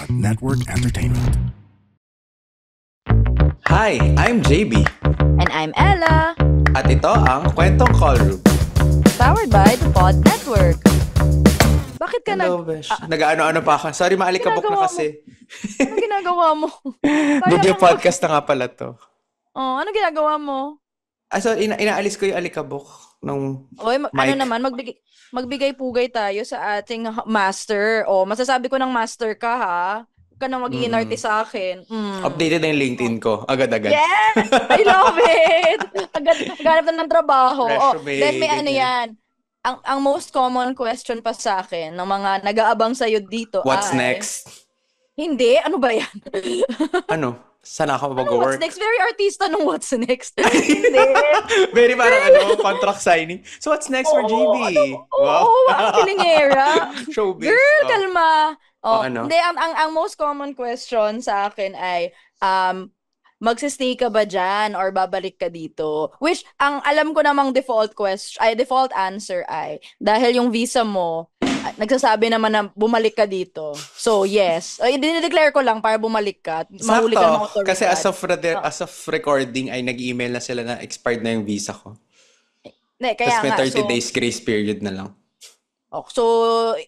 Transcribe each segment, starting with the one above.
Network Entertainment. Hi, I'm JB. And I'm Ella. At ito ang Kwentong Callroom. Powered by the Pod Network. Bakit ka Hello, besh. Nag-ano-ano pa ka. Sorry, maalikabok na kasi. Ano ginagawa mo? Mag-podcast na nga pala to. Oh, ano ginagawa mo? So, inaalis ko yung alikabok ng Oy, mic. ano naman, magbigay-pugay tayo sa ating master. Oh, masasabi ko ng master ka, ha? Huwag ka na magiging artist sa akin. Updated na yung LinkedIn ko. Agad-agad. Yes! I love it! Agad na ng trabaho. Resume, Then may ano ganyan. yan. Ang most common question pa sa akin ng mga nag-aabang sa'yo dito What's ay... next? Hindi? Ano ba yan? Ano? Saan ako What's mag-work? next? Very artista nung what's next. Hindi. Very parang contract signing. So, what's next for JB? Oo, ang kilingera. Showbiz. Girl, kalma. Ano? Hindi, ang most common question sa akin ay, magsistay ka ba dyan or babalik ka dito? Which, ang alam ko namang default answer ay, dahil yung visa mo, nagsasabi naman na bumalik ka dito. So, yes. Dinideclare ko lang para bumalik ka. Mahuli ka ng Sakto. Kasi as of recording ay nag-email na sila na expired na yung visa ko. Kaya Tapos may nga, 30 days grace period na lang. So,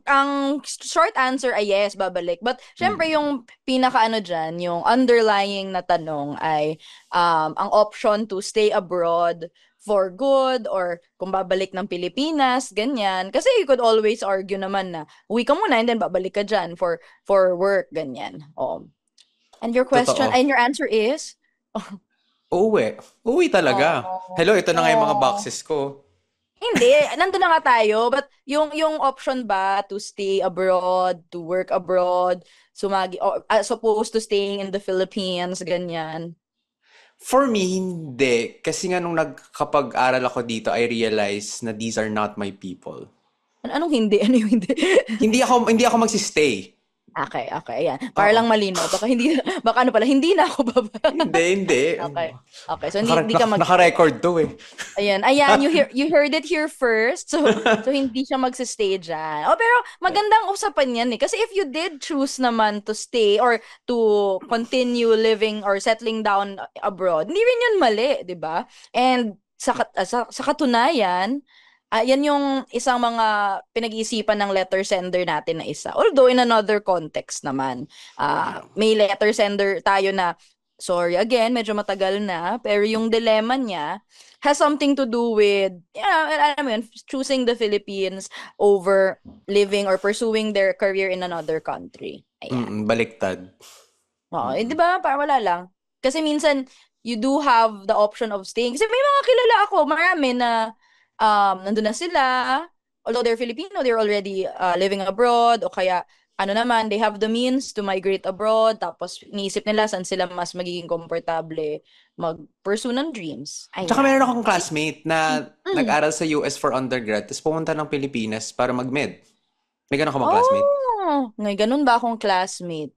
ang short answer ay yes, babalik. But, syempre, yung pinaka-ano dyan, yung underlying na tanong ay ang option to stay abroad for good or kung babalik ng Pilipinas, ganyan. Kasi you could always argue naman na uwi ka muna and then babalik ka dyan for work, ganyan. And your question, Totoo. and your answer is? Uwi talaga. Hello, ito na nga yung mga boxes ko. Hindi, nandun na nga tayo. But yung option ba to stay abroad, to work abroad, as opposed to staying in the Philippines, ganyan. For me, hindi. Kasi nga nung nagkapag-aral ako dito, I realized na these are not my people. Anong hindi? Ano yung hindi? Hindi ako magsistay. Okay, ayan. Para lang malinaw. Baka ano pala, hindi na ako baba. Hindi. Okay, so hindi ka Naka-record to eh. Ayan, you heard it here first. So hindi siya magsistay dyan. Pero magandang usapan yan eh. Kasi if you did choose naman to stay or to continue living or settling down abroad, hindi rin yun mali, di ba? And sa katunayan, yan yung isang mga pinag-iisipan ng letter sender natin na isa. Although in another context naman, may letter sender tayo na, sorry again, medyo matagal na, pero yung dilemma niya has something to do with, choosing the Philippines over living or pursuing their career in another country. Ayan. Baliktad. Di ba? Para wala lang. Kasi minsan, you do have the option of staying. Kasi may mga kilala ako, marami na nandun na sila, although they're Filipino, they're already living abroad, o kaya, they have the means to migrate abroad, tapos iniisip nila saan sila mas magiging komportable mag-pursue ng dreams. Ayan. Tsaka meron akong classmate na nag-aral sa US for undergrad, tapos pumunta ng Pilipinas para mag-med. May ganun ka bang classmate? May ganun ba akong classmate?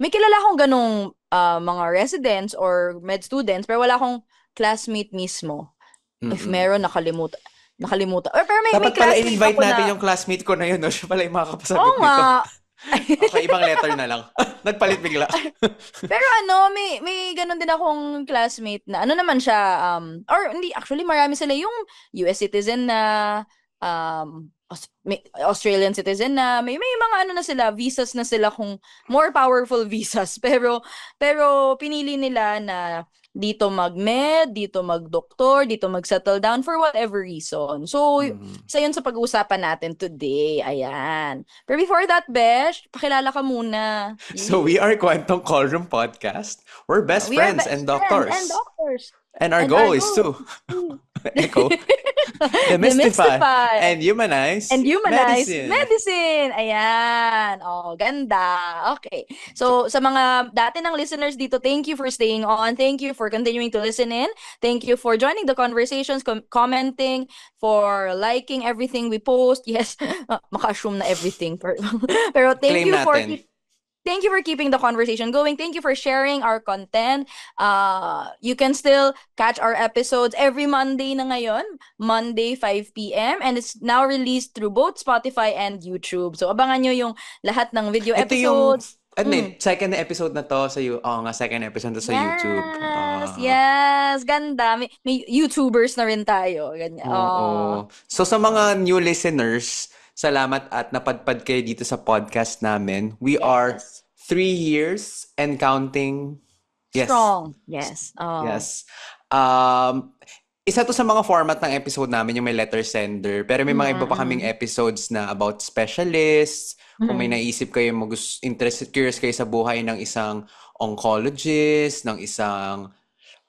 May kilala akong ganung mga residents or med students, pero wala akong classmate mismo. If meron, nakalimutan. Pero may Dapat pala classmate invite ako natin na... yung classmate ko na yun, no? Siya pala yung makakapasabit Oo nga. Okay, ibang letter na lang. Nagpalit bigla. Pero may ganun din akong classmate na, naman siya, or hindi, actually marami sila yung US citizen na, Australian citizen na, may mga na sila, visas na sila, kung more powerful visas. Pero pinili nila na dito mag-med, dito mag-doktor, dito mag-settle down for whatever reason. So, isa yun sa pag-uusapan natin today. Ayan. Pero before that, Besh, pakilala ka muna. So, we are Kwentong Callroom Podcast. We're best friends and doctors. And our goal is to demystify and humanize medicine. Ayan. Ganda. Okay. So, sa mga dati ng listeners dito, thank you for staying on. Thank you for continuing to listen in. Thank you for joining the conversations, commenting, for liking everything we post. Yes, maka-assume na everything. Pero thank you for... Thank you for keeping the conversation going. Thank you for sharing our content. You can still catch our episodes every Monday na ngayon, Monday 5 p.m. And it's now released through both Spotify and YouTube. So abangan nyo yung lahat ng video episodes. second episode na to second episode to sa YouTube. Yes. Ganda. May YouTubers na rin tayo. Ganyan. Oo. So sa mga new listeners, salamat at napadpad kayo dito sa podcast namin. We are 3 years and counting. Yes. Strong. Yes. Yes. Isa to sa mga format ng episode namin, yung may letter sender. Pero may mga iba pa kaming episodes na about specialists. Kung may naisip kayo, curious kayo sa buhay ng isang oncologist, ng isang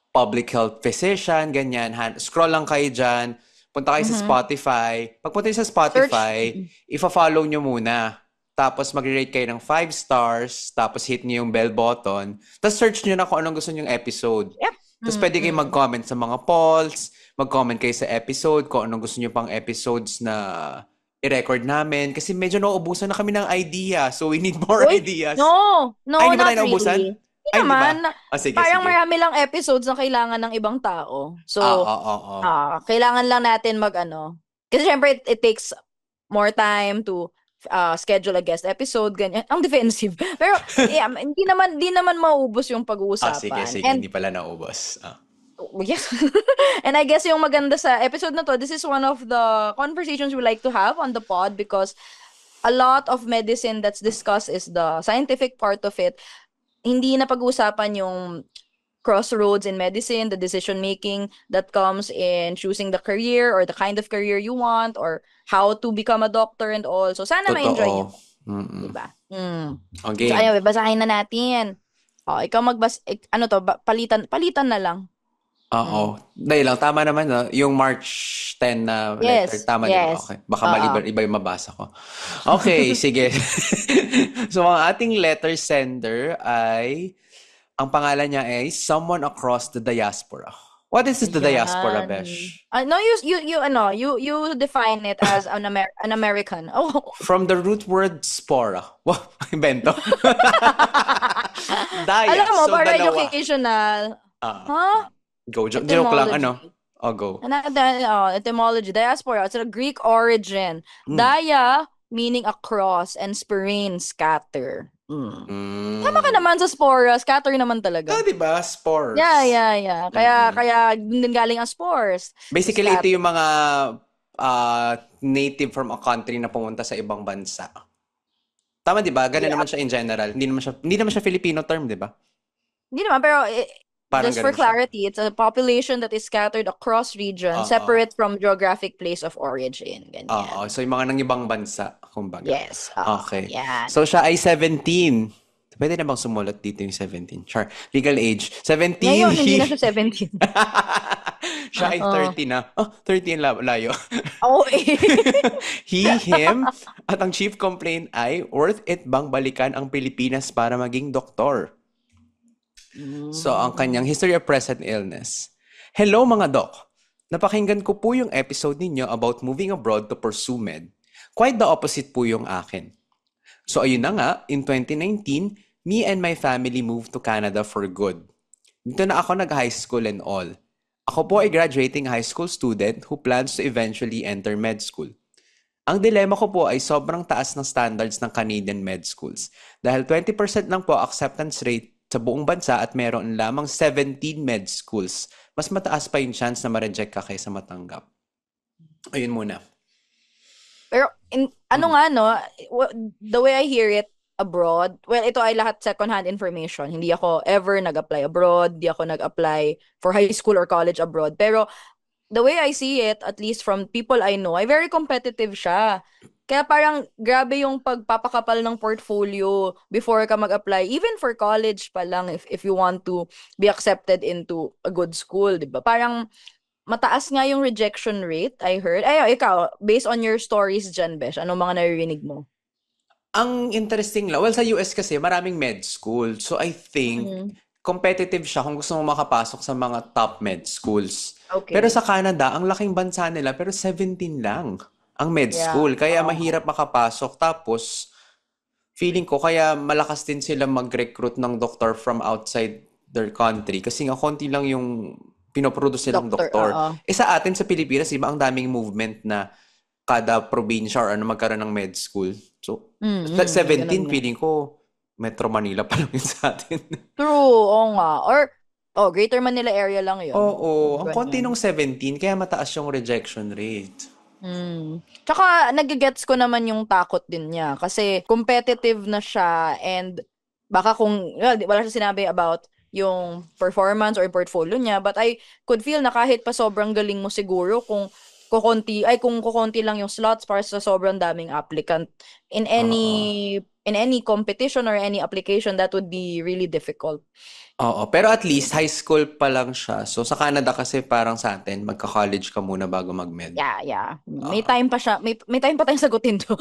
public health physician, ganyan. Scroll lang kayo dyan. Punta kayo sa Spotify. Pagpunta sa Spotify, ifa-follow nyo muna. Tapos mag-rate kayo ng 5 stars. Tapos hit nyo yung bell button. Tapos search nyo na kung anong gusto nyo yung episode. Yep. Tapos pwede kayo mag-comment sa mga polls, mag-comment kayo sa episode, kung anong gusto nyo pang episodes na i-record namin. Kasi medyo nauubusan na kami ng idea. So we need more ideas. No, Ay, hindi ba not tayo nauubusan? really. Hindi naman. Sige, parang sige. marami lang episodes na kailangan ng ibang tao. So, kailangan lang natin Kasi syempre, it takes more time to schedule a guest episode, ganyan. Ang defensive. Pero, hindi naman mauubos yung pag-uusapan. Sige. Hindi pala naubos. Yes. And I guess yung maganda sa episode na to, this is one of the conversations we like to have on the pod because a lot of medicine that's discussed is the scientific part of it. Hindi na pag-uusapan yung crossroads in medicine, the decision-making that comes in choosing the career or the kind of career you want or how to become a doctor and all. So, sana ma-enjoy nyo. Diba? Okay. So, anyway, basahin na natin. Ikaw palitan na lang. Oo. Dahil lang, tama naman, no? Yung March 10 na letter, tama din. Okay. Baka iba yung mabasa ko. Okay, sige. So, ang ating letter sender ay, ang pangalan niya ay Someone Across the Diaspora. What is the diaspora, Besh? No, you define it as an American. Oh. From the root word spora. Wow, invento. Alam mo, para educational. Go. Joke lang, go. Etymology. Diaspora. It's a Greek origin. Dia, meaning across, and sporane, scatter. Tama ka naman sa spora. Scatter naman talaga. Diba? Spores. Yeah. Kaya din galing ang spores. Basically, ito yung mga native from a country na pumunta sa ibang bansa. Tama, diba? Ganun naman siya in general. Hindi naman siya Filipino term, diba? Hindi naman, pero Parang just for clarity, it's a population that is scattered across regions, separate from geographic place of origin. Ganyan. So yung mga nang ibang bansa, kumbaga. Yes. Okay. Yan. So siya ay 17. Pwede na bang sumulat dito yung 17? Sure. Legal age. 17. Ngayon, hindi na siya 17. Siya ay 30 na. 30 ang layo. He, him, at ang chief complaint ay, worth it bang balikan ang Pilipinas para maging doktor? So, ang kanyang history of present illness. Hello mga doc. Napakinggan ko po yung episode ninyo about moving abroad to pursue med. Quite the opposite po yung akin. So, ayun na nga, in 2019, me and my family moved to Canada for good. Dito na ako nag-high school and all. Ako po ay graduating high school student who plans to eventually enter med school. Ang dilema ko po ay sobrang taas ng standards ng Canadian med schools. Dahil 20% lang po acceptance rate sa buong bansa at meron lamang 17 med schools. Mas mataas pa yung chance na ma-reject ka kaysa matanggap. Ayun muna. Pero, the way I hear it abroad, well, ito ay lahat second-hand information. Hindi ako ever nag-apply abroad, hindi ako nag-apply for high school or college abroad. Pero, the way I see it, at least from people I know, ay very competitive siya. Kaya parang grabe yung pagpapakapal ng portfolio before ka mag-apply. Even for college pa lang, if you want to be accepted into a good school, di ba? Parang mataas nga yung rejection rate, I heard. Ay, ikaw, based on your stories dyan, Besh, anong mga naririnig mo? Ang interesting lang, well, sa US kasi maraming med school. So I think competitive siya kung gusto mo makapasok sa mga top med schools. Okay. Pero sa Canada, ang laking bansa nila, pero 17 lang ang med school. Kaya mahirap makapasok. Tapos, feeling ko, kaya malakas din sila mag-recruit ng doctor from outside their country. Kasi nga, konti lang yung pinoproduce nilang doktor. Sa atin sa Pilipinas, iba ang daming movement na kada probinsya or magkaroon ng med school. So, 17, feeling ko, Metro Manila pa lang yun sa atin. True, oo nga. Or, Greater Manila area lang yun. Oo, ang konti Ganyan. nung 17, kaya mataas yung rejection rate. Tsaka, nagigets ko naman yung takot din niya. Kasi, competitive na siya and baka kung, wala siya sinabi about yung performance or portfolio niya, but I could feel na kahit pa sobrang galing mo siguro kung kukonti lang yung slots para sa sobrang daming applicant in Oo. any competition or any application, that would be really difficult. Oo, pero at least high school pa lang siya. So sa Canada kasi parang sa atin, magka-college ka muna bago mag-med. Yeah. May Oo. time pa siya. May time pa tayong sagutin to.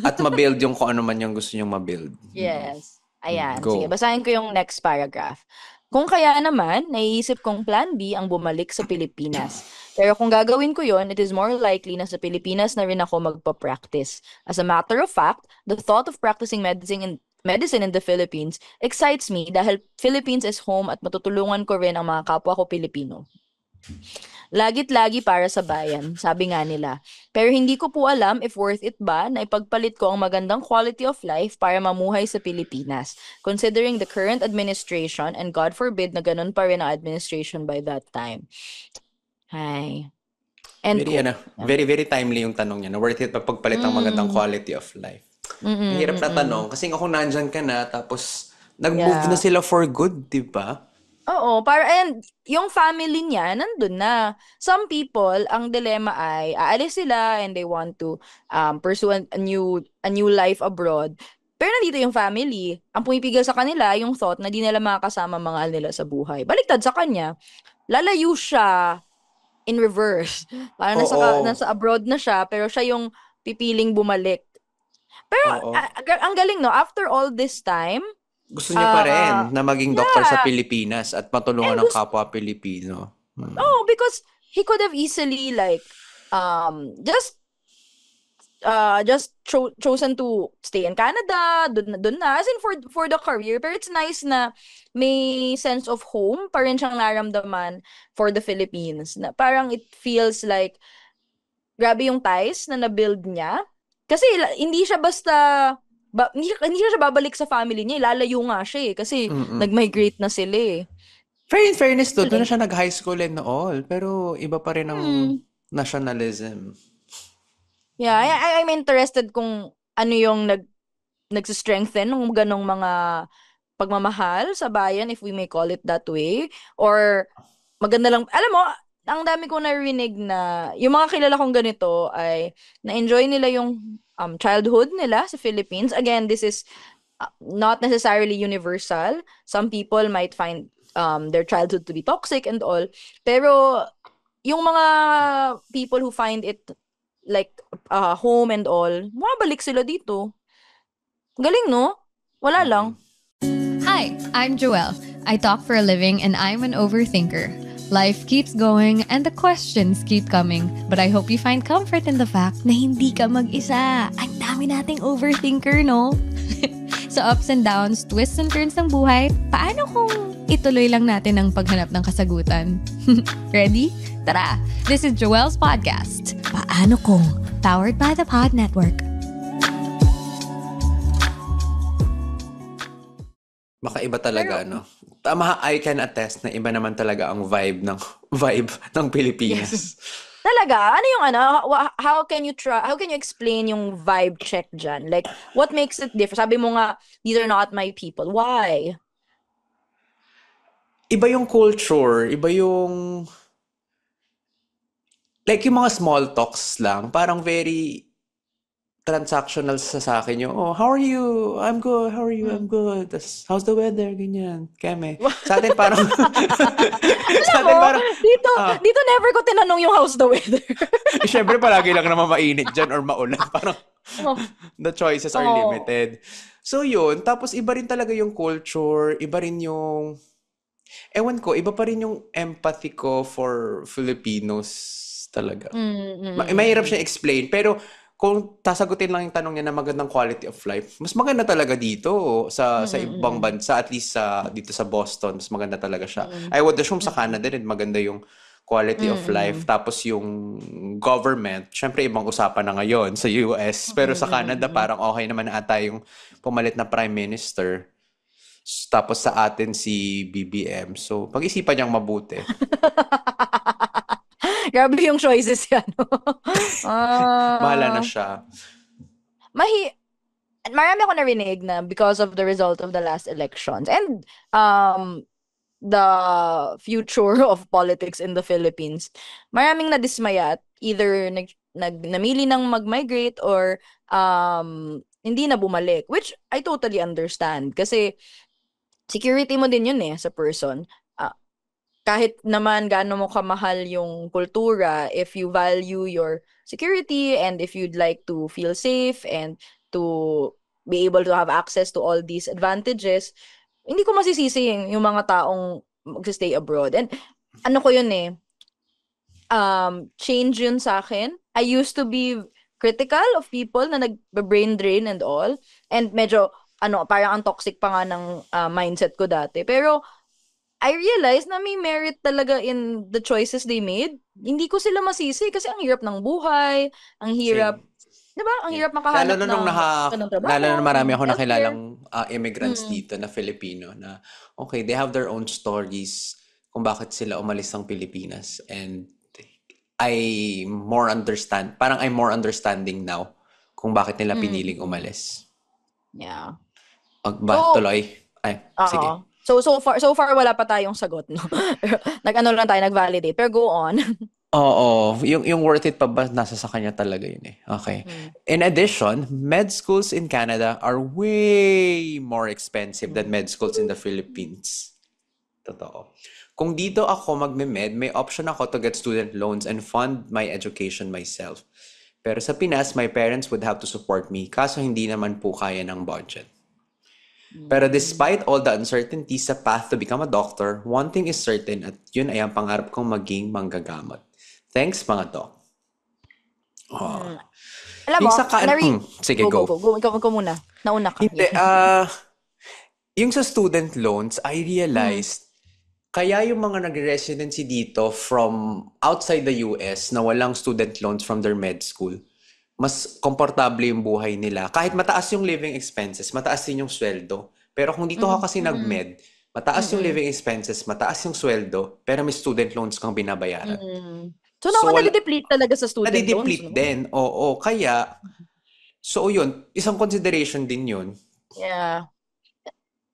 At ma-build yung kung ano man yung gusto nyong ma-build. Yes. Ayan. Sige, Go. basahin ko yung next paragraph. Kung kaya naman, naiisip kong plan B ang bumalik sa Pilipinas. Pero kung gagawin ko yon, it is more likely na sa Pilipinas na rin ako magpa-practice. As a matter of fact, the thought of practicing medicine in the Philippines excites me dahil Philippines is home at matutulungan ko rin ang mga kapwa ko Pilipino. Lagit-lagi para sa bayan, sabi nga nila. Pero hindi ko po alam if worth it ba na ipagpalit ko ang magandang quality of life para mamuhay sa Pilipinas, considering the current administration and God forbid na ganun pa rin ang administration by that time. Hi. End Very, quote. very, very timely yung tanong niya. Na worth it pagpalit ang magandang quality of life. Mahirap na tanong. Kasi kung nandyan ka na, tapos nag-move na Yeah. sila for good, di ba? Oo, and yung family niya nandun na. Some people, ang dilemma ay aalis sila and they want to pursue a new life abroad. Pero nandito yung family. Ang pumipigil sa kanila, yung thought na di nila makakasama mga nila sa buhay. Baliktad sa kanya, lalayo siya in reverse. Parang Oo. nasa abroad na siya, pero siya yung pipiling bumalik. Pero Oo. ang galing, no? After all this time, Gusto niya pa rin na maging doktor sa yeah. Pilipinas at matulungan And ng kapwa Pilipino. oh, because he could have easily like just chosen to stay in Canada, dun na, as in for the career. Pero it's nice na may sense of home pa rin siyang naramdaman for the Philippines. Na parang it feels like grabe yung ties na na-build niya. Kasi hindi siya basta hindi siya babalik sa family niya, lalayo nga siya eh. Kasi nag-migrate na sila eh. Fairness to, doon na siya nag-high school and all. Pero iba pa rin ang nationalism. Yeah, I'm interested kung ano yung nagsistrengthen ng ganong mga pagmamahal sa bayan, if we may call it that way. Or maganda lang, alam mo, ang dami kong narinig na yung mga kilala kong ganito ay na-enjoy nila yung childhood nila sa Philippines. Again, this is not necessarily universal. Some people might find their childhood to be toxic and all. Pero yung mga people who find it like home and all, mabalik sila dito. Galing, no? Wala lang. Hi, I'm Joelle. I talk for a living and I'm an overthinker. Life keeps going and the questions keep coming. But I hope you find comfort in the fact na hindi ka mag-isa. Ang dami nating overthinker, no? Sa ups and downs, twists and turns ng buhay, paano kung ituloy lang natin ang paghanap ng kasagutan? Ready? Tara! This is Joelle's Podcast. Paano kung? Powered by the Pod Network. Baka iba talaga, no? Tama, I can attest na iba naman talaga ang vibe ng Pilipinas. Talaga? Ano yung how can you explain yung vibe check dyan? Like, what makes it different? Sabi mo nga, these are not my people. Why? Iba yung culture, iba yung like yung mga small talks lang, parang very transactional sa akin yung, oh, how are you? I'm good. How are you? I'm good. Tas, how's the weather? Ganyan. Keme. Sa atin parang, Dito never ko tinanong yung how's the weather. Siyempre, palagi lang naman mainit dyan or maulan. Parang, the choices are limited. So, yun. Tapos, iba rin talaga yung culture. Iba rin yung, ewan ko, iba pa rin yung empathy ko for Filipinos talaga. Mahirap siya explain. Pero, kung sasagutin lang yung tanong niya na magandang quality of life, mas maganda talaga dito sa ibang bansa, at least dito sa Boston, mas maganda talaga siya. I would assume sa Canada din maganda yung quality of life. Tapos yung government, syempre ibang usapan na ngayon sa US, pero sa Canada parang okay naman ata yung pumalit na prime minister. Tapos sa atin si BBM. So, pag-isipan niyang mabuti. Grabe yung choices yan. Bahala na siya. Marami ako narinig na because of the result of the last elections and the future of politics in the Philippines, maraming nadismaya at either namili ng mag-migrate or hindi na bumalik, which I totally understand kasi security mo din yun sa person. Kahit naman gaano mo kamahal yung kultura, if you value your security and if you'd like to feel safe and to be able to have access to all these advantages, hindi ko masisisi yung mga taong mag-stay abroad. And ano ko yun change yun sa akin. I used to be critical of people na nag-brain drain and all. And medyo, parang ang toxic pa nga ng mindset ko dati. Pero, I realized na may merit talaga in the choices they made. Hindi ko sila masisi kasi ang hirap ng buhay, ang hirap, diba? Ang hirap makahanap ng trabaho. Lalo na marami ako nakilalang immigrants dito na Filipino na, okay, they have their own stories kung bakit sila umalis ng Pilipinas. And I'm more understanding now kung bakit nila piniling umalis. Yeah. Tuloy? Sige. So far wala pa tayong sagot, no? Nag-validate. Pero go on. Oo. Yung worth it pa ba, nasa sa kanya talaga yun Okay. In addition, med schools in Canada are way more expensive than med schools in the Philippines. Totoo. Kung dito ako magme-med, may option ako to get student loans and fund my education myself. Pero sa Pinas, my parents would have to support me kaso hindi naman po kaya ng budget. Pero despite all the uncertainties sa path to become a doctor, one thing is certain at yun ay ang pangarap kong maging manggagamot. Thanks, mga doc. Alam mo, sige, go. Ikaw muna. Nauna ka. Hindi, yung sa student loans, I realized, kaya yung mga nag-residency dito from outside the US na walang student loans from their med school, mas komportable yung buhay nila. Kahit mataas yung living expenses, mataas din yung sweldo. Pero kung dito ka kasi nag-med, mataas yung living expenses, mataas yung sweldo, pero may student loans kang binabayaran. So nade-deplete talaga sa student loans? Nade-deplete din, oo. Kaya, so yun, isang consideration din yun. Yeah.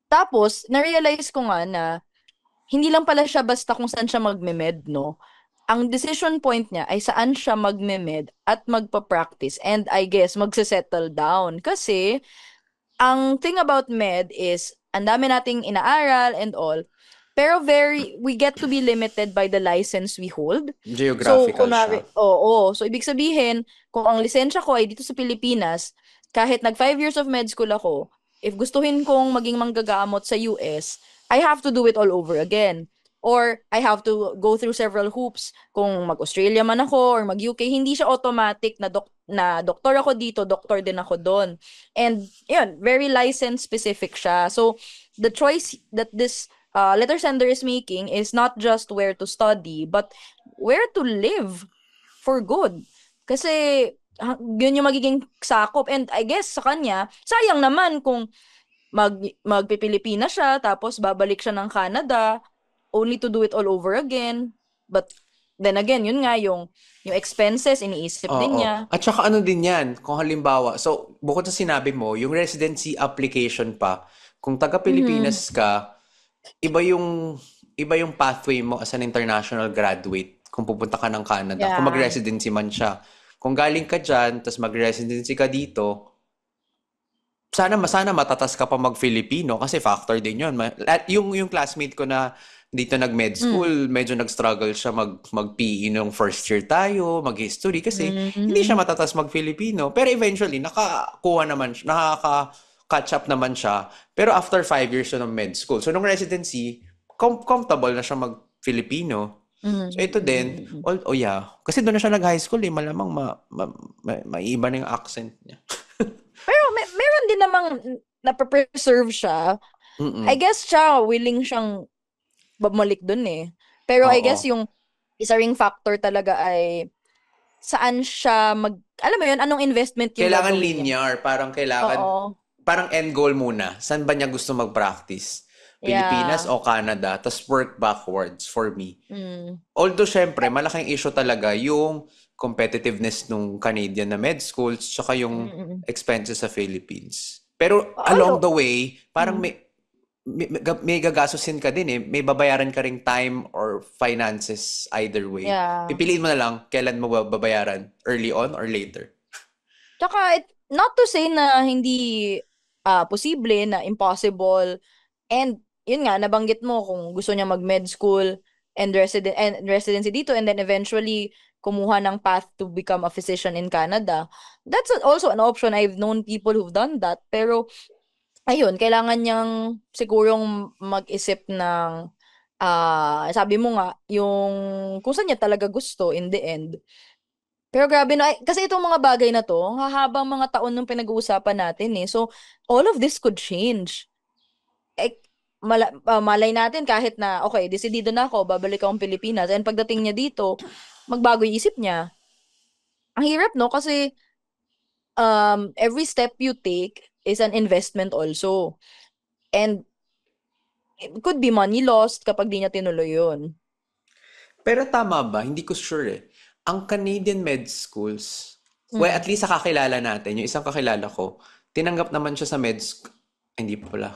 Tapos, na-realize ko nga na hindi lang pala siya basta kung saan siya magme-med, no? Ang decision point niya ay saan siya magme-med at magpa-practice and I guess magse-settle down. Kasi, ang thing about med is, ang dami nating inaaral and all, pero we get to be limited by the license we hold. Geographical siya. Oo. So, ibig sabihin, kung ang lisensya ko ay dito sa Pilipinas, kahit nag 5 years of med school ako, if gustuhin kong maging manggagamot sa US, I have to do it all over again. Or I have to go through several hoops. Kung mag-Australia man ako or mag-UK, hindi siya automatic na doktor ako dito, doktor din ako doon. And yun, very license specific siya. So the choice that this letter sender is making is not just where to study, but where to live for good. Kasi yun yung magiging sakop. And I guess sa kanya, sayang naman kung magpipilipinas siya, tapos babalik siya ng Canada, only to do it all over again. But then again, yun nga yung expenses, iniisip din niya. At saka ano din yan, kung halimbawa, so bukod sa sinabi mo, yung residency application pa, kung taga-Pilipinas ka, iba yung pathway mo as an international graduate kung pupunta ka ng Canada, kung mag-residency man siya. Kung galing ka dyan, tapos mag-residency ka dito, sana matatas ka pa mag-Filipino kasi factor din yun. Yung classmate ko na dito nag-med school, medyo nag-struggle siya mag-PE nung first year tayo, mag-history kasi hindi siya matatas mag-Filipino. Pero eventually, nakaka-catch up naman siya. Pero after 5 years siya ng med school. So nung residency, comfortable na siya mag-Filipino. So ito din, kasi doon na siya nag-high school, malamang maiiba na yung accent niya. Pero meron din namang na-preserve siya. I guess siya, willing siyang bumalik dun Pero I guess yung isa ring factor talaga ay saan siya alam mo yun, anong investment yung kailangan linear, parang kailangan, parang end goal muna. Saan ba niya gusto mag-practice? Pilipinas Yeah. o Canada, tas work backwards for me. Mm. Although, syempre, malaking issue talaga yung competitiveness nung Canadian na med schools tsaka yung Mm-mm. expenses sa Philippines. Pero along Although, the way, parang mm, may gagastusin ka din eh. May babayaran ka ring time or finances either way. yeah. Pipiliin mo na lang kailan mo babayaran, early on or later. Tsaka, not to say na hindi posible, na impossible. And, yun nga, nabanggit mo kung gusto niya mag-med school and residency dito and then eventually kumuha ng path to become a physician in Canada. That's also an option. I've known people who've done that. Pero, ayun, kailangan niyang sigurong mag-isip ng, sabi mo nga, yung kung saan niya talaga gusto in the end. Pero grabe na, kasi itong mga bagay na to, hahabang mga taon nung pinag-uusapan natin eh. So, all of this could change. Eh, malay natin kahit na, okay, desidido na ako, babalik akong Pilipinas. And pagdating niya dito, magbago yung isip niya. Ang hirap, no? Kasi every step you take is an investment also. And it could be money lost kapag di niya tinuloy yun. Pero tama ba? Hindi ko sure eh. Ang Canadian med schools, well, Mm. at least sa kakilala natin, yung isang kakilala ko, tinanggap naman siya sa med school. Hindi pa pala.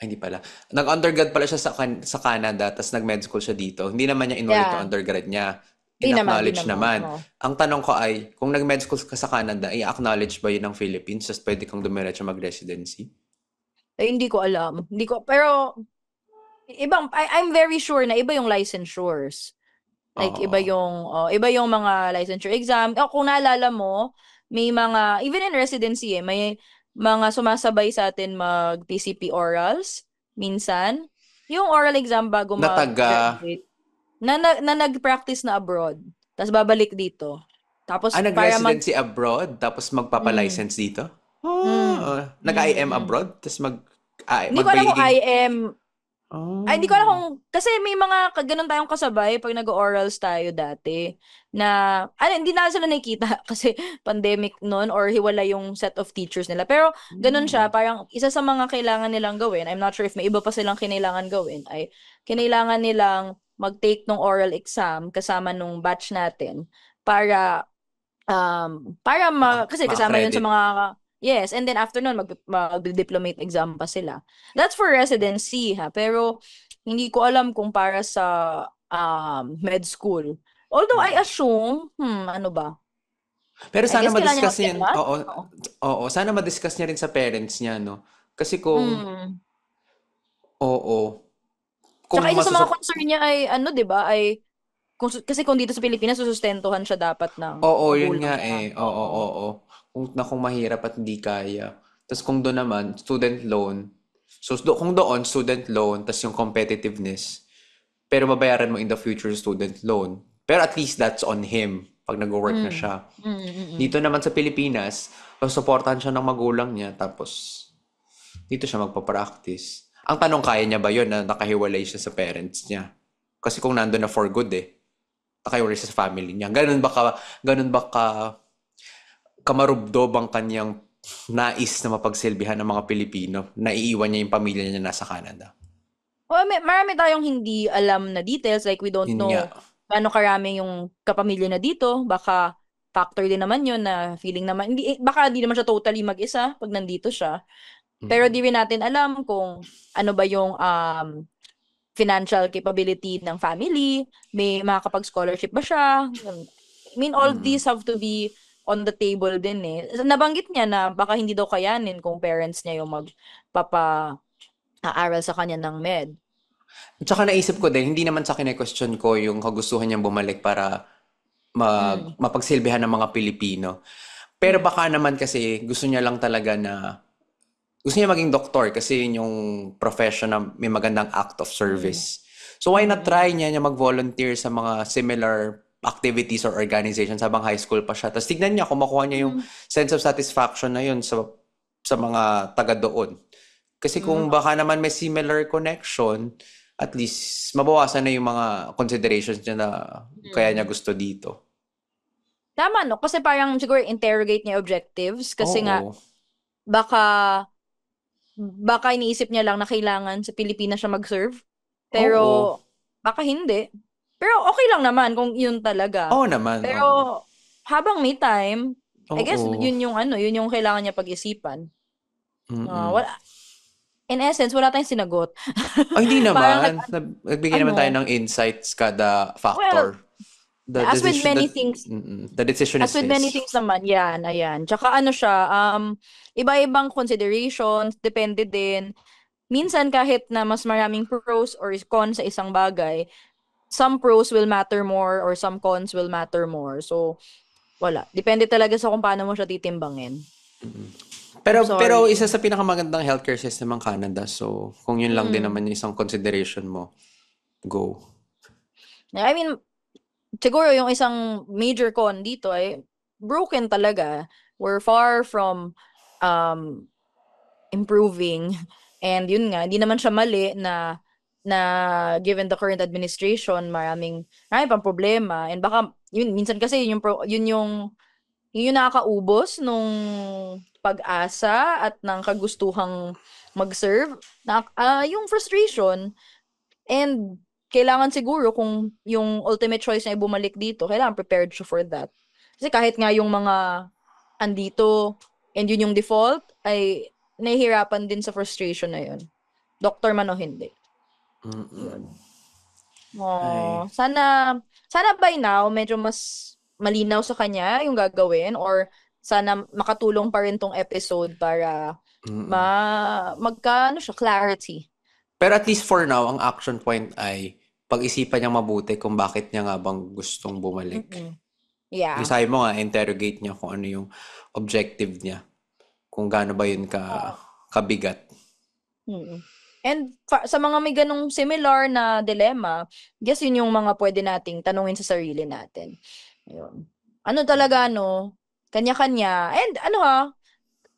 Hindi pala. Nag-undergrad pala siya sa Canada, tapos nag-med school siya dito. Hindi naman niya inulit yung Yeah. undergrad niya. Di naman, di In-acknowledge naman. naman. Oh. Ang tanong ko ay, kung nag-med school ka sa Canada, i-acknowledge ba yun ng Philippines? Tapos pwede kang dumiretso mag-residency? Eh, hindi ko alam. Hindi ko, pero, I'm very sure na iba yung licensures. Like, Oo. iba yung mga licensure exam. Kung naalala mo, may mga, even in residency may mga sumasabay sa atin mag-PCP orals, minsan. Yung oral exam bago Na taga, mag-graduate. Na nag-practice na abroad. Tapos babalik dito. Tapos, para nag-residency abroad, tapos mm, magpapa-license dito? mm, Nag-IM mm. abroad, tapos Hindi ko alam kung magpagiging, IM. Ay, hindi ko alam oh, kung, kasi may mga ganun tayong kasabay pag nag-orals tayo dati, na, hindi na sila nakikita kasi pandemic noon or hiwala yung set of teachers nila. Pero, ganun siya, parang isa sa mga kailangan nilang gawin, I'm not sure if may iba pa silang kinailangan gawin, ay kinailangan nilang mag-take ng oral exam kasama nung batch natin para, kasi kasama yun sa ma-accredit. mga, yes, and then after nun, mag-diplomate exam pa sila. That's for residency, ha. Pero, hindi ko alam kung para sa med school. Although I assume, ano ba? Pero I sana guess kailangan niya ma-discuss niya, mag-enroll? oo, Oo. oo, sana ma-discuss niya rin sa parents niya, no? Kasi Hmm. oo, kung Tsaka isa sa mga masusup, concern niya ay, 'di ba, ay, kasi kung dito sa Pilipinas, susustentuhan siya dapat ng oo, yun magulang nga niya. eh, oo, Oo. oo. Kung mahirap at hindi kaya. Tapos kung doon naman, student loan, so kung doon, student loan, tapos yung competitiveness, pero babayaran mo in the future student loan. Pero at least that's on him pag nag-work na Mm. siya. Mm, mm, mm. Dito naman sa Pilipinas, suportahan siya ng magulang niya, tapos dito siya magpa-practice. Ang tanong, kaya niya ba yun na nakahiwalay siya sa parents niya? Kasi kung nandun na for good nakahiwalay siya sa family niya. Ganun ba kamarubdob ang kanyang nais na mapagsilbihan ng mga Pilipino na iiwan niya yung pamilya niya nasa Canada? Well, marami tayong hindi alam na details. Like, we don't Yun nga. know gaano karami yung kapamilya na dito. Baka factor din naman yun na feeling naman, baka di naman siya totally mag-isa pag nandito siya. Pero di rin natin alam kung ano ba yung financial capability ng family, may makakapag-scholarship ba siya. I mean, all these have to be on the table din eh. Nabanggit niya na baka hindi daw kayanin kung parents niya yung magpapa-aaral sa kanya ng med. Tsaka naisip ko din, hindi naman sa question ko yung kagustuhan niyang bumalik para Mm. mapagsilbihan ng mga Pilipino. Pero Mm. baka naman kasi gusto niya lang talaga gusto niya maging doktor kasi yun yung profession na may magandang act of Mm. service. So why not Mm. try niya mag-volunteer sa mga similar activities or organizations habang high school pa siya. Tapos tignan niya kung makuha niya yung Mm. sense of satisfaction na yun sa mga taga doon. Kasi Mm. kung baka naman may similar connection, at least mabawasan na yung mga considerations niya na kaya niya Mm. gusto dito. Tama, no? Kasi parang siguro interrogate niya objectives kasi nga Oo. baka baka iniisip niya lang na kailangan sa Pilipinas siya mag-serve. Pero, Oo. baka hindi. Pero okay lang naman kung yun talaga. Oo naman. Pero, habang may time, I guess Oo. yun yung kailangan niya pag-isipan. Mm-mm. In essence, wala tayong sinagot. Hindi Parang naman. Nagbigay naman tayo ng insights kada factor. as with many things, The decision as is with many things naman, yan, ayan. Tsaka siya, iba-ibang considerations, depende din. Minsan kahit na mas maraming pros or cons sa isang bagay, some pros will matter more or some cons will matter more. So, wala. Depende talaga sa kung paano mo siya titimbangin. Pero isa sa pinakamagandang healthcare system ang Canada. So, kung yun lang din naman yung isang consideration mo, go. I mean, siguro yung isang major con dito ay broken talaga. We're far from improving. And yun nga, hindi naman siya mali na given the current administration, marami pang problema. And baka, yun, minsan kasi yun yung nakakaubos nung pag-asa at ng kagustuhang mag-serve, yung frustration. And kailangan siguro kung yung ultimate choice na bumalik dito, kailangan prepared siya for that. Kasi kahit nga yung mga andito and yun yung default, ay nahihirapan din sa frustration na yun. Doctor man o hindi. Sana by now, medyo mas malinaw sa kanya yung gagawin or sana makatulong pa rin tong episode para clarity. Pero at least for now, ang action point ay pag-isipan niya mabuti kung bakit niya nga bang gustong bumalik. Yeah. Yung sabi mo nga, interrogate niya kung ano yung objective niya. Kung gaano ba yun kabigat. And sa mga may ganong similar na dilemma, guess yun yung mga pwede nating tanungin sa sarili natin. Ayun. Ano talaga, kanya-kanya. And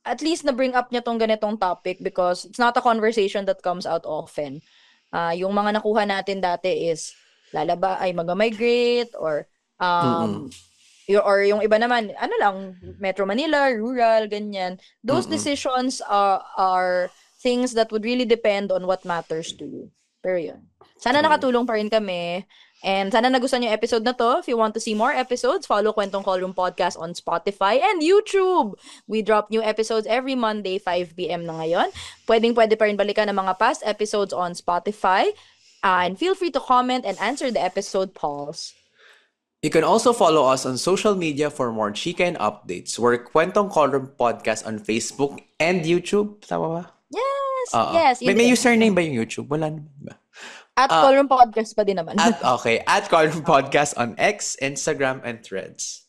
at least na-bring up niya tong ganitong topic because it's not a conversation that comes out often. Yung mga nakuha natin dati is mag-migrate or yung iba naman, Metro Manila, rural, ganyan. Those decisions are things that would really depend on what matters to you. Pero yun. Sana nakatulong pa rin kami. And sana nagustuhan yung episode na to. If you want to see more episodes, follow Kwentong Callroom Podcast on Spotify and YouTube. We drop new episodes every Monday, 5 p.m. na ngayon. Pwede pa rin balikan ang mga past episodes on Spotify. And feel free to comment and answer the episode polls. You can also follow us on social media for more chika and updates. We're Kwentong Callroom Podcast on Facebook and YouTube. Tama ba? Yes. May username ba yung YouTube? Wala naman ba? At Callroom Podcast pa din naman. At Callroom Podcast on X, Instagram, and Threads.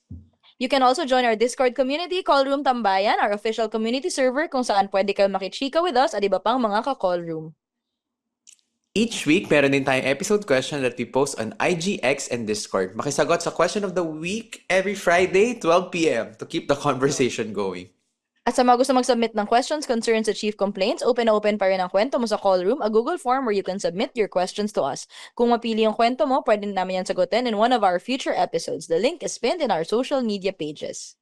You can also join our Discord community, Callroom Tambayan, our official community server kung saan pwede kayo makichika with us at iba pang mga ka-callroom. Each week, meron din tayong episode question that we post on IG, X, and Discord. Makisagot sa question of the week every Friday, 12 p.m. to keep the conversation going. At sa mga gusto mag-submit ng questions, concerns, at chief complaints, open na open pa rin ang kwento mo sa Callroom, a Google form where you can submit your questions to us. Kung mapili yung kwento mo, pwede namin yan sagutin in one of our future episodes. The link is pinned in our social media pages.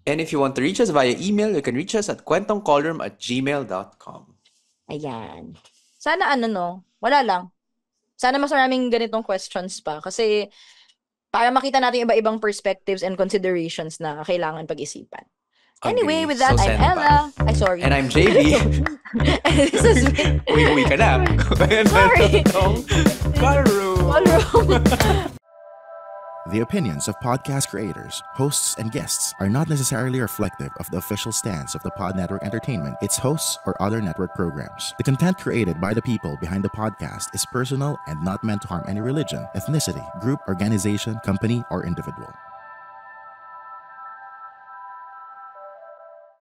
And if you want to reach us via email, you can reach us at kwentongcallroom@gmail.com. Ayan. Sana wala lang. Sana mas maraming ganitong questions pa kasi para makita natin iba-ibang perspectives and considerations na kailangan pag-isipan. Anyway, with that, I'm Ella. Sorry. And I'm JB. This has been... Uwi ka na. Sorry. Callroom. The opinions of podcast creators, hosts, and guests are not necessarily reflective of the official stance of the Pod Network Entertainment, its hosts, or other network programs. The content created by the people behind the podcast is personal and not meant to harm any religion, ethnicity, group, organization, company, or individual.